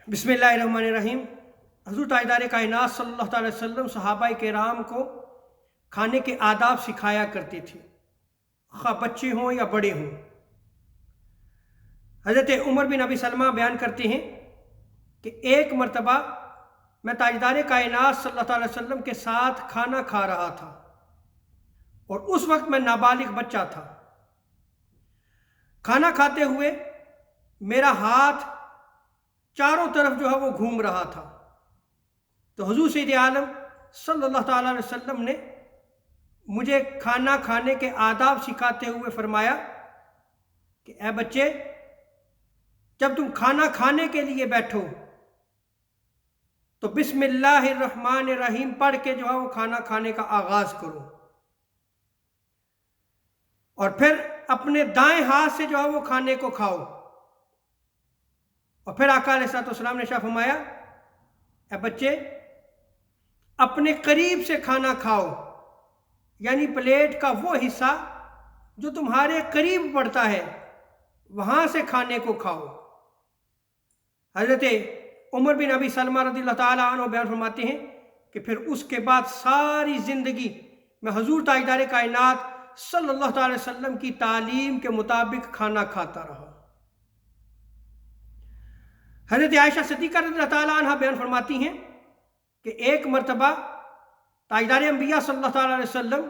बिस्मिल्लाहिर्रहमानिर्रहीम। हज़रत ताजदार कायनात सल्लल्लाहु अलैहि वसल्लम सहाबाए किराम को खाने के आदाब सिखाया करते थे, खा बच्चे हों या बड़े हों। हज़रत उमर बिन अबी सलमा बयान करते हैं कि एक मरतबा मैं ताजदार कायनात सल्लल्लाहु अलैहि वसल्लम के साथ खाना खा रहा था और उस वक्त मैं नाबालिग बच्चा था। खाना खाते हुए मेरा हाथ चारों तरफ जो है वो घूम रहा था, तो हुजूर सैयद आलम सल्लल्लाहु अलैहि वसल्लम ने मुझे खाना खाने के आदाब सिखाते हुए फरमाया कि ऐ बच्चे, जब तुम खाना खाने के लिए बैठो तो बिस्मिल्लाहिर्रहमानिर्रहीम पढ़ के जो है वो खाना खाने का आगाज करो और फिर अपने दाएं हाथ से जो है वो खाने को खाओ। और फिर आका अलैहिस्सलाम ने इरशाद फरमाया, ऐ बच्चे, अपने करीब से खाना खाओ, यानी प्लेट का वो हिस्सा जो तुम्हारे करीब पड़ता है वहां से खाने को खाओ। हजरत उमर बिन अबी सलमा रज़ियल्लाहु ताला अन्हु बयान फरमाते हैं कि फिर उसके बाद सारी जिंदगी मैं हुजूर ताजदार कायनात सल्लल्लाहु अलैहि वसल्लम की तालीम के मुताबिक खाना खाता रहा। हजरत आयशा सिद्दीक़ा रज़ियल्लाहु ताला अन्हा बयान फरमाती हैं कि एक मरतबा ताजदार अंबिया सल्लल्लाहु अलैहि वसल्लम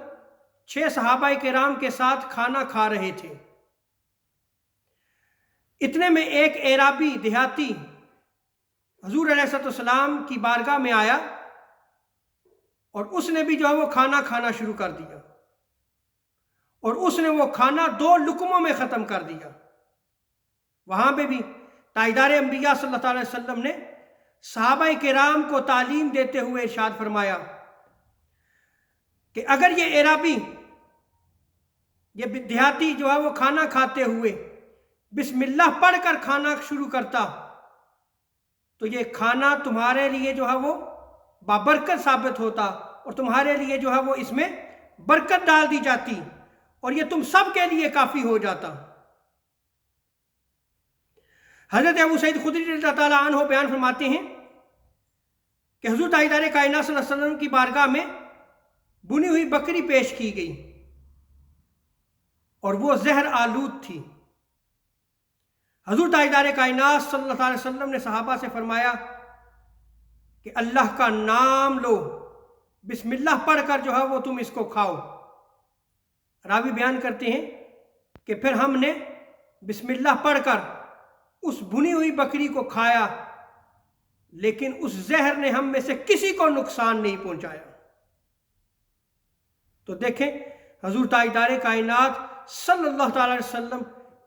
6 सहाबाए किराम के साथ खाना खा रहे थे। इतने में एक एराबी देहाती हुजूर अलैहिस्सलाम की बारगाह में आया और उसने भी जो है वो खाना खाना शुरू कर दिया और उसने वो खाना 2 लुकमों में ख़त्म कर दिया। वहां पे भी ताजदार अंबिया सल्लल्लाहु अलैहि वसल्लम ने सहाबाए किराम को तालीम देते हुए इरशाद फरमाया कि अगर ये एराबी, ये देहाती जो है वो खाना खाते हुए बिस्मिल्लाह पढ़कर खाना शुरू करता तो ये खाना तुम्हारे लिए जो है वो बाबरकत साबित होता और तुम्हारे लिए जो है वो इसमें बरकत डाल दी जाती और ये तुम सब के लिए काफ़ी हो जाता। हज़रत अबू सईद खुदरी रज़ियल्लाहु ताला अन्हु बयान फरमाते हैं कि हुज़ूर ताजदार कायनात सल्लल्लाहु अलैहि वसल्लम की बारगाह में बुनी हुई बकरी पेश की गई और वो जहर आलूद थी। हुज़ूर ताजदार कायनात सल्लल्लाहु अलैहि वसल्लम ने सहाबा से फरमाया कि अल्लाह का नाम लो, बिस्मिल्लाह पढ़कर जो है वो तुम इसको खाओ। रावी बयान करते हैं कि फिर हमने बिस्मिल्लाह पढ़कर उस भुनी हुई बकरी को खाया, लेकिन उस जहर ने हम में से किसी को नुकसान नहीं पहुंचाया। तो देखें हुजूर ताजदार कायनात सल्लल्लाहु अलैहि वसल्लम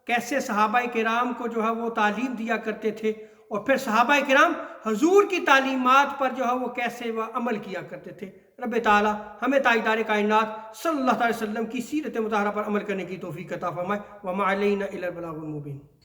कैसे सहाबाए किराम को जो है वो तालीम दिया करते थे और फिर सहाबाए किराम हुजूर की तालीमात पर जो है वो कैसे वह अमल किया करते थे। रब ताला हमें ताजदार कायनात सल्लल्लाहु अलैहि वसल्लम की सीरत मुतहरा पर अमल करने की तौफीक अता फरमाए। व मा अलैना इल्लल बलागुल मुबीन।